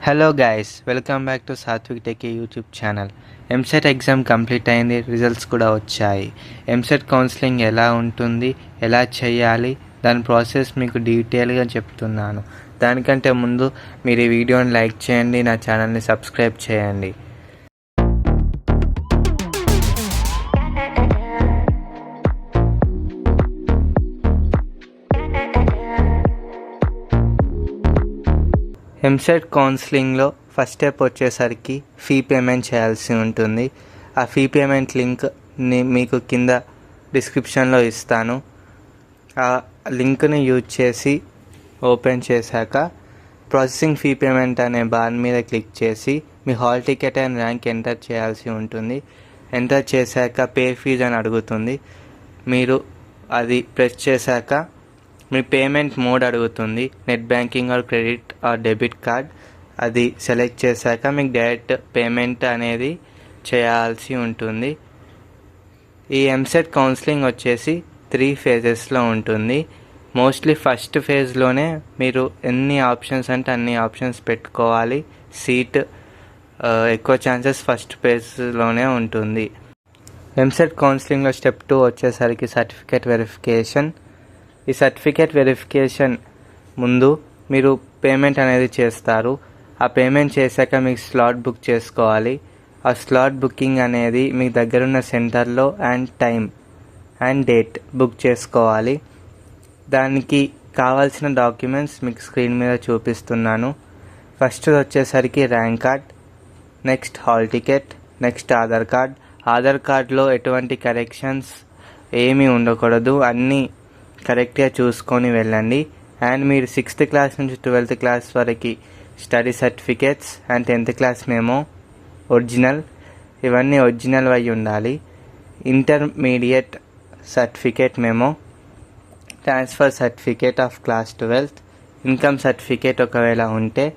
Hello guys, welcome back to Satvik Tech YouTube channel. EAMCET exam complete అయింది, results కూడా వచ్చాయి. EAMCET counselling ఎలా ఉంటుంది, ఎలా చేయాలి, దాని ప్రాసెస్ మీకు డీటెయిల్గా చెప్తున్నాను. దానికంటే ముందు మీరు ఈ వీడియోని లైక్ చేయండి, నా ఛానల్ని సబ్స్క్రైబ్ చేయండి. ఎంసెట్ కౌన్సిలింగ్లో ఫస్ట్ స్టెప్ వచ్చేసరికి ఫీ పేమెంట్ చేయాల్సి ఉంటుంది. ఆ ఫీ పేమెంట్ లింక్ని మీకు కింద డిస్క్రిప్షన్లో ఇస్తాను. ఆ లింక్ని యూజ్ చేసి ఓపెన్ చేశాక ప్రాసెసింగ్ ఫీ పేమెంట్ అనే బార్ మీద క్లిక్ చేసి మీ hall ticket and rank enter చేయాల్సి ఉంటుంది. ఎంటర్ చేశాక పే ఫీజ్ అని అడుగుతుంది. మీరు అది ప్రెస్ చేశాక మీ పేమెంట్ మోడ్ అడుగుతుంది, net banking or credit are debit card. అది సెలెక్ట్ చేశాక మీకు డైరెక్ట్ పేమెంట్ అనేది చేయాల్సి ఉంటుంది. ఈ ఎంసెట్ కౌన్సిలింగ్ వచ్చేసి 3 ఫేజెస్లో ఉంటుంది. మోస్ట్లీ ఫస్ట్ ఫేజ్లోనే మీరు ఎన్ని ఆప్షన్స్ అంటే అన్ని ఆప్షన్స్ పెట్టుకోవాలి. సీట్ ఎక్కువ ఛాన్సెస్ ఫస్ట్ ఫేజ్లోనే ఉంటుంది. ఎంసెట్ కౌన్సిలింగ్లో స్టెప్ 2 వచ్చేసరికి సర్టిఫికేట్ వెరిఫికేషన్. ఈ సర్టిఫికేట్ వెరిఫికేషన్ ముందు మీరు పేమెంట్ అనేది చేస్తారు. ఆ పేమెంట్ చేశాక మీకు స్లాట్ బుక్ చేసుకోవాలి. ఆ స్లాట్ బుకింగ్ అనేది మీ దగ్గరున్న సెంటర్లో and time and date book చేసుకోవాలి. దానికి కావాల్సిన డాక్యుమెంట్స్ మీకు స్క్రీన్ మీద చూపిస్తున్నాను. ఫస్ట్ వచ్చేసరికి rank card, next hall ticket, next Aadhaar card. Aadhaar కార్డ్లో ఎటువంటి కరెక్షన్స్ ఏమీ ఉండకూడదు, అన్నీ కరెక్ట్గా చూసుకొని వెళ్ళండి. అండ్ మీరు 6th క్లాస్ నుంచి 12th క్లాస్ వరకు study certificates and 10th class memo original, ఇవన్నీ ఒరిజినల్ అయి ఉండాలి. Intermediate certificate memo, transfer certificate of class 12th, income certificate ఒకవేళ ఉంటే,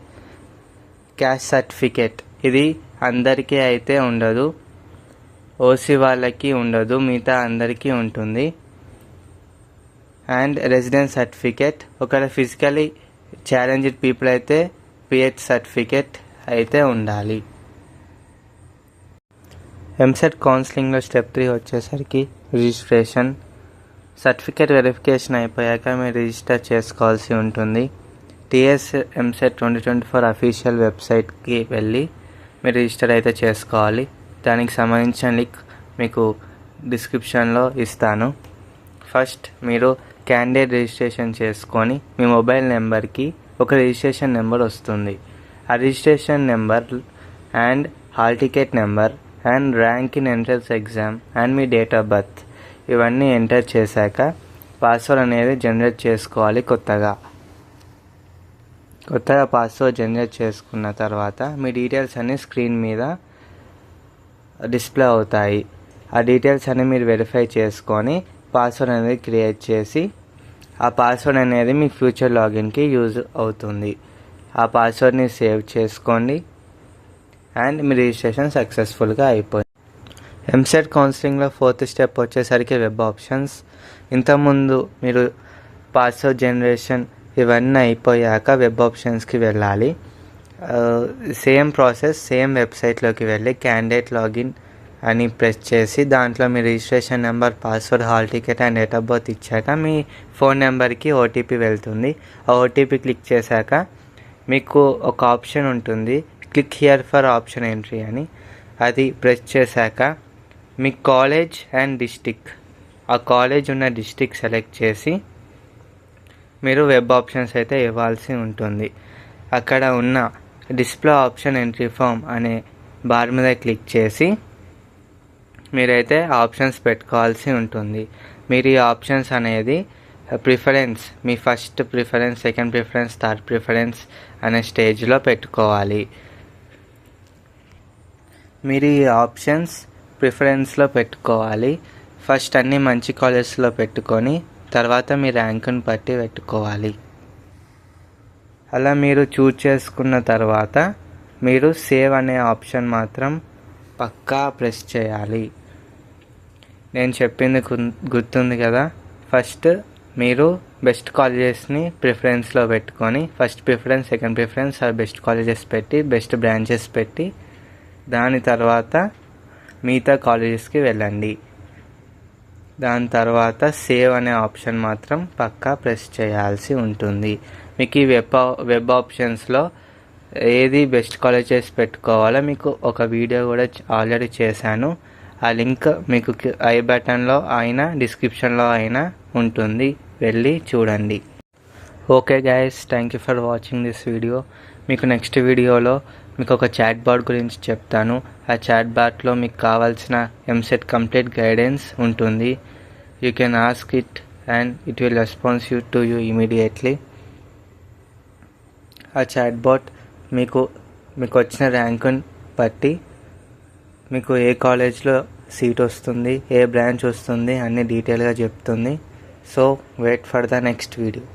క్యాస్ట్ సర్టిఫికేట్. ఇది అందరికీ అయితే ఉండదు, ఓసీ వాళ్ళకి ఉండదు, మిగతా అందరికీ ఉంటుంది. And residence certificate. ఒకవేళ ఫిజికలీ ఛాలెంజ్డ్ పీపుల్ అయితే పిహెచ్ సర్టిఫికేట్ అయితే ఉండాలి. ఎంసెట్ కౌన్సిలింగ్లో స్టెప్ 3 వచ్చేసరికి రిజిస్ట్రేషన్. సర్టిఫికేట్ వెరిఫికేషన్ అయిపోయాక మీరు రిజిస్టర్ చేసుకోవాల్సి ఉంటుంది. టీఎస్ ఎంసెట్ 2024 అఫీషియల్ వెబ్సైట్కి వెళ్ళి మీరు రిజిస్టర్ అయితే చేసుకోవాలి. దానికి సంబంధించిన లింక్ మీకు డిస్క్రిప్షన్లో ఇస్తాను. ఫస్ట్ మీరు క్యాండిడేట్ రిజిస్ట్రేషన్ చేసుకొని మీ మొబైల్ నెంబర్కి ఒక రిజిస్ట్రేషన్ నెంబర్ వస్తుంది. ఆ registration number and hall ticket number and rank in entrance exam and me date of birth ఇవన్నీ ఎంటర్ చేశాక పాస్వర్డ్ అనేది జనరేట్ చేసుకోవాలి. కొత్తగా పాస్వర్డ్ జనరేట్ చేసుకున్న తర్వాత మీ డీటెయిల్స్ అన్నీ స్క్రీన్ మీద డిస్ప్లే అవుతాయి. ఆ డీటెయిల్స్ అన్నీ మీరు వెరిఫై చేసుకొని పాస్వర్డ్ అనేది క్రియేట్ చేసి ఆ పాస్వర్డ్ అనేది మీ ఫ్యూచర్ లాగిన్కి యూజ్ అవుతుంది. ఆ పాస్వర్డ్ని సేవ్ చేసుకోండి అండ్ మీ రిజిస్ట్రేషన్ సక్సెస్ఫుల్గా అయిపోయింది. ఎంసెట్ కౌన్సిలింగ్లో 4th స్టెప్ వచ్చేసరికి వెబ్ ఆప్షన్స్. ఇంతకుముందు మీరు పాస్వర్డ్ జనరేషన్ ఇవన్నీ అయిపోయాక వెబ్ ఆప్షన్స్కి వెళ్ళాలి. సేమ్ ప్రాసెస్, సేమ్ వెబ్సైట్లోకి వెళ్ళి క్యాండిడేట్ లాగిన్ అని ప్రెస్ చేసి దాంట్లో మీ registration number, password, hall ticket and date of birth ఇచ్చాక మీ ఫోన్ నెంబర్కి ఓటీపీ వెళ్తుంది. ఆ ఓటీపీ క్లిక్ చేశాక మీకు ఒక ఆప్షన్ ఉంటుంది, click here for option entry అని. అది ప్రెస్ చేశాక మీ కాలేజ్ అండ్ డిస్టిక్, ఆ కాలేజ్ ఉన్న డిస్టిక్ సెలెక్ట్ చేసి మీరు వెబ్ ఆప్షన్స్ అయితే ఇవ్వాల్సి ఉంటుంది. అక్కడ ఉన్న డిస్ప్లే ఆప్షన్ ఎంట్రీ ఫామ్ అనే బార్ మీద క్లిక్ చేసి మీరైతే ఆప్షన్స్ పెట్టుకోవాల్సి ఉంటుంది. మీరు ఈ ఆప్షన్స్ అనేది ప్రిఫరెన్స్, మీ first preference, second preference, third preference అనే స్టేజ్లో పెట్టుకోవాలి. మీరు ఈ ఆప్షన్స్ ప్రిఫరెన్స్లో పెట్టుకోవాలి. ఫస్ట్ అన్నీ మంచి కాలేజెస్లో పెట్టుకొని తర్వాత మీ ర్యాంకుని బట్టి పెట్టుకోవాలి. అలా మీరు చూజ్ చేసుకున్న తర్వాత మీరు సేవ్ అనే ఆప్షన్ మాత్రం పక్కా ప్రెస్ చేయాలి. నేను చెప్పింది గుర్తుంది కదా. ఫస్ట్ మీరు బెస్ట్ కాలేజెస్ని ప్రిఫరెన్స్లో పెట్టుకొని first preference, second preference best colleges పెట్టి, బెస్ట్ బ్రాంచెస్ పెట్టి దాని తర్వాత మిగతా కాలేజెస్కి వెళ్ళండి. దాని తర్వాత సేవ్ అనే ఆప్షన్ మాత్రం పక్కా ప్రెస్ చేయాల్సి ఉంటుంది. మీకు ఈ వెబ్ ఆప్షన్స్లో ఏది బెస్ట్ కాలేజెస్ పెట్టుకోవాలో మీకు ఒక వీడియో కూడా ఆల్రెడీ చేశాను. ఆ లింక్ మీకు ఐ బటన్లో అయినా డిస్క్రిప్షన్లో అయినా ఉంటుంది, వెళ్ళి చూడండి. Okay guys, thank you for watching this video. మీకు నెక్స్ట్ వీడియోలో మీకు ఒక చాట్ బాట్ గురించి చెప్తాను. ఆ చాట్ బాట్లో మీకు కావాల్సిన ఎంసెట్ కంప్లీట్ గైడెన్స్ ఉంటుంది. You can ask it and it will response to you immediately. ఆ చాట్ బాట్ మీకు వచ్చిన ర్యాంకుని బట్టి మీకు ఏ కాలేజ్లో సీట్ వస్తుంది, ఏ బ్రాంచ్ వస్తుంది అన్ని డీటెయిల్గా చెప్తుంది. So wait for the next video.